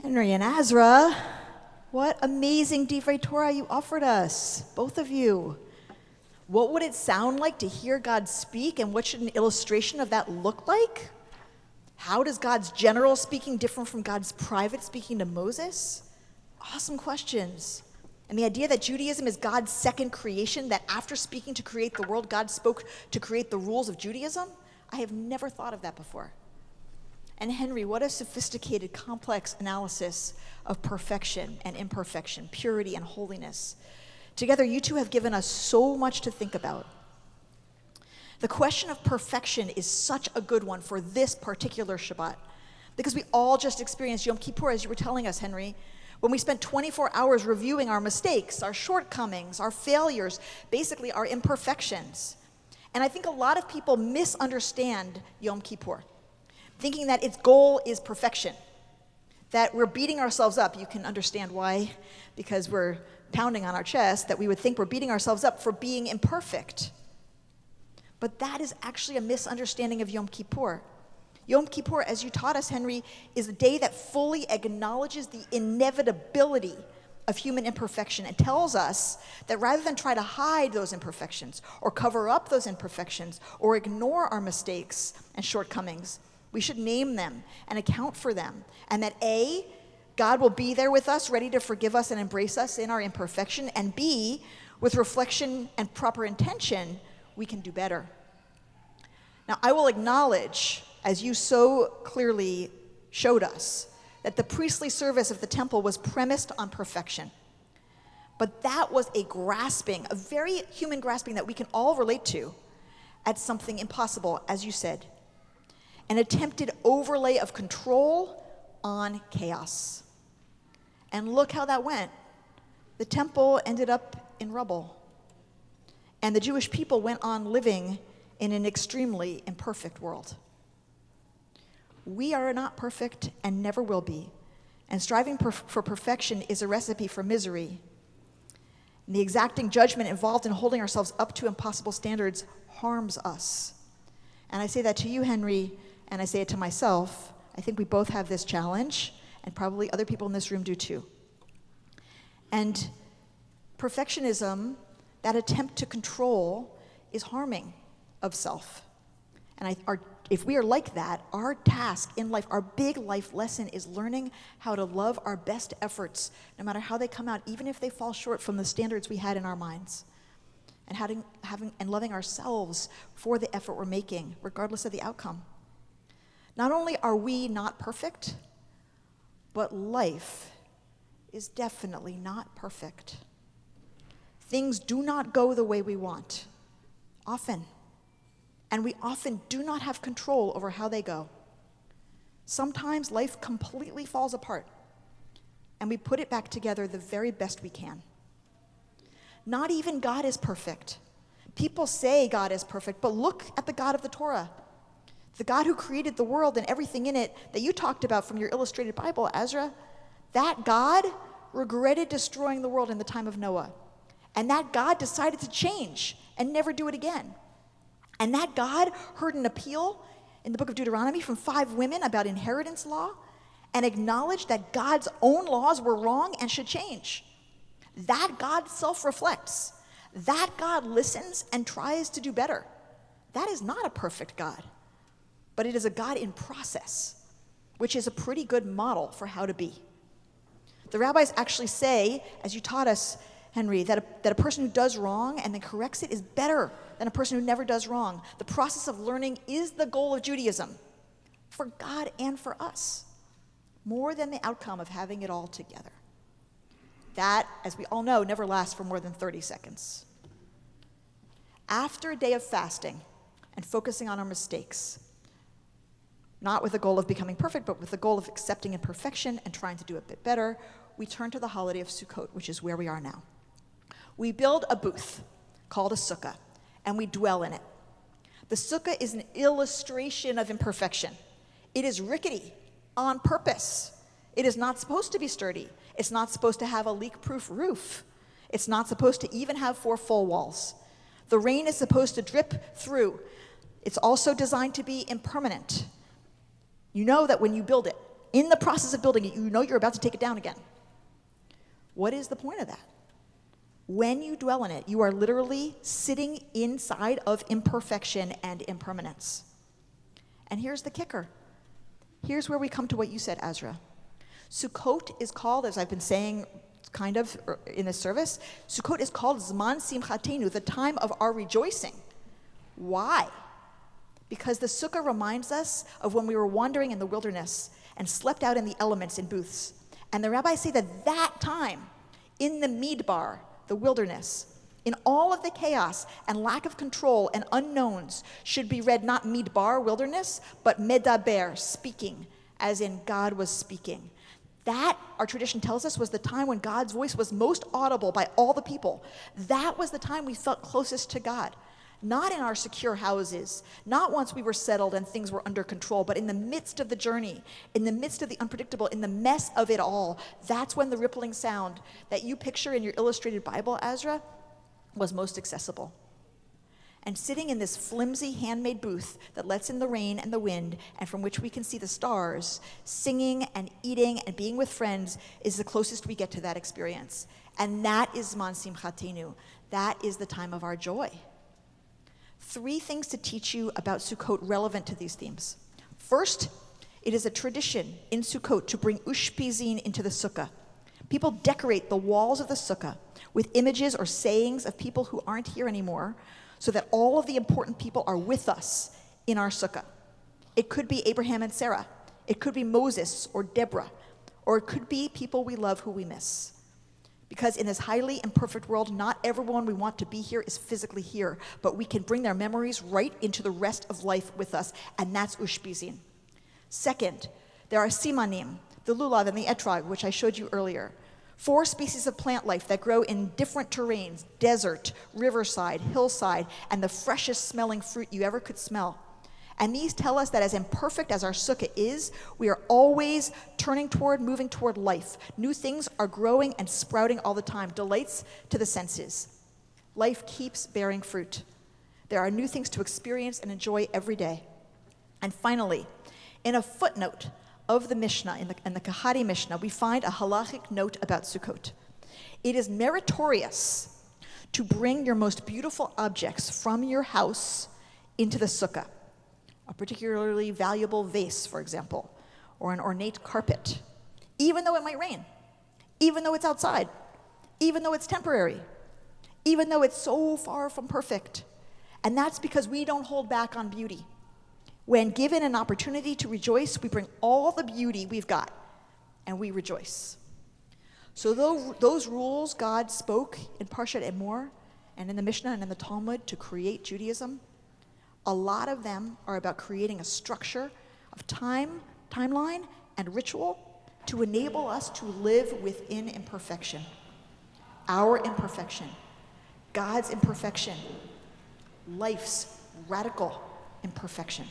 Henry and Azra, what amazing Divrei Torah you offered us, both of you. What would it sound like to hear God speak, and what should an illustration of that look like? How does God's general speaking differ from God's private speaking to Moses? Awesome questions. And the idea that Judaism is God's second creation, that after speaking to create the world, God spoke to create the rules of Judaism? I have never thought of that before. And Henry, what a sophisticated, complex analysis of perfection and imperfection, purity and holiness. Together, you two have given us so much to think about. The question of perfection is such a good one for this particular Shabbat, because we all just experienced Yom Kippur, as you were telling us, Henry, when we spent 24 hours reviewing our mistakes, our shortcomings, our failures, basically our imperfections. And I think a lot of people misunderstand Yom Kippur, thinking that its goal is perfection, that we're beating ourselves up. You can understand why, because we're pounding on our chest, that we would think we're beating ourselves up for being imperfect. But that is actually a misunderstanding of Yom Kippur. Yom Kippur, as you taught us, Henry, is a day that fully acknowledges the inevitability of human imperfection and tells us that rather than try to hide those imperfections or cover up those imperfections or ignore our mistakes and shortcomings, we should name them and account for them. And that A, God will be there with us, ready to forgive us and embrace us in our imperfection. And B, with reflection and proper intention, we can do better. Now, I will acknowledge, as you so clearly showed us, that the priestly service of the temple was premised on perfection. But that was a grasping, a very human grasping that we can all relate to at something impossible, as you said. An attempted overlay of control on chaos. And look how that went. The temple ended up in rubble. And the Jewish people went on living in an extremely imperfect world. We are not perfect and never will be. And striving for perfection is a recipe for misery. And the exacting judgment involved in holding ourselves up to impossible standards harms us. And I say that to you, Henry, and I say it to myself. I think we both have this challenge, and probably other people in this room do too. And perfectionism, that attempt to control, is harming of self. And if we are like that, our task in life, our big life lesson is learning how to love our best efforts, no matter how they come out, even if they fall short from the standards we had in our minds. And loving ourselves for the effort we're making, regardless of the outcome. Not only are we not perfect, but life is definitely not perfect. Things do not go the way we want, often. And we often do not have control over how they go. Sometimes life completely falls apart, and we put it back together the very best we can. Not even God is perfect. People say God is perfect, but look at the God of the Torah. The God who created the world and everything in it that you talked about from your illustrated Bible, Azra, that God regretted destroying the world in the time of Noah. And that God decided to change and never do it again. And that God heard an appeal in the book of Deuteronomy from 5 women about inheritance law and acknowledged that God's own laws were wrong and should change. That God self-reflects. That God listens and tries to do better. That is not a perfect God, but it is a God in process, which is a pretty good model for how to be. The rabbis actually say, as you taught us, Henry, that a person who does wrong and then corrects it is better than a person who never does wrong. The process of learning is the goal of Judaism, for God and for us, more than the outcome of having it all together. That, as we all know, never lasts for more than 30 seconds. After a day of fasting and focusing on our mistakes, not with the goal of becoming perfect, but with the goal of accepting imperfection and trying to do a bit better, we turn to the holiday of Sukkot, which is where we are now. We build a booth called a sukkah, and we dwell in it. The sukkah is an illustration of imperfection. It is rickety on purpose. It is not supposed to be sturdy. It's not supposed to have a leak-proof roof. It's not supposed to even have 4 full walls. The rain is supposed to drip through. It's also designed to be impermanent. You know that when you build it, In the process of building it, you know you're about to take it down again. What is the point of that? When you dwell in it, you are literally sitting inside of imperfection and impermanence. And here's the kicker. Here's where we come to what you said, Azra. Sukkot is called, as I've been saying kind of in this service, Sukkot is called Zman Simchatenu, the time of our rejoicing. Why? Because the sukkah reminds us of when we were wandering in the wilderness and slept out in the elements in booths. And the rabbis say that time, in the midbar, the wilderness, in all of the chaos and lack of control and unknowns, should be read not midbar, wilderness, but medaber, speaking, as in God was speaking. That, our tradition tells us, was the time when God's voice was most audible by all the people. That was the time we felt closest to God. Not in our secure houses, not once we were settled and things were under control, but in the midst of the journey, in the midst of the unpredictable, in the mess of it all. That's when the rippling sound that you picture in your illustrated Bible, Azra, was most accessible. And sitting in this flimsy handmade booth that lets in the rain and the wind, and from which we can see the stars, singing and eating and being with friends, is the closest we get to that experience. And that is Zman Simchatenu. That is the time of our joy. 3 things to teach you about Sukkot relevant to these themes. First, it is a tradition in Sukkot to bring ushpizin into the sukkah. People decorate the walls of the sukkah with images or sayings of people who aren't here anymore, so that all of the important people are with us in our sukkah. It could be Abraham and Sarah. It could be Moses or Deborah. Or it could be people we love who we miss. Because in this highly imperfect world, not everyone we want to be here is physically here, but we can bring their memories right into the rest of life with us, and that's ushpizin. Second, there are simanim, the lulav and the etrog, which I showed you earlier. 4 species of plant life that grow in different terrains: desert, riverside, hillside, and the freshest smelling fruit you ever could smell. And these tell us that as imperfect as our sukkah is, we are always moving toward life. New things are growing and sprouting all the time, delights to the senses. Life keeps bearing fruit. There are new things to experience and enjoy every day. And finally, in a footnote of the Mishnah, in the Kahari Mishnah, we find a halachic note about Sukkot. It is meritorious to bring your most beautiful objects from your house into the sukkah. A particularly valuable vase, for example, or an ornate carpet, even though it might rain, even though it's outside, even though it's temporary, even though it's so far from perfect. And that's because we don't hold back on beauty. When given an opportunity to rejoice, we bring all the beauty we've got, and we rejoice. So those rules God spoke in Parshat Emor and in the Mishnah and in the Talmud to create Judaism, a lot of them are about creating a structure of timeline, and ritual to enable us to live within imperfection. Our imperfection, God's imperfection, life's radical imperfection.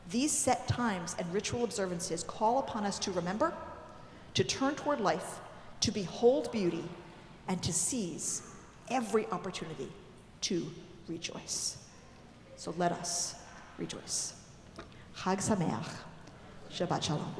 These set times and ritual observances call upon us to remember, to turn toward life, to behold beauty, and to seize every opportunity to rejoice. So let us rejoice. Chag Sameach. Shabbat Shalom.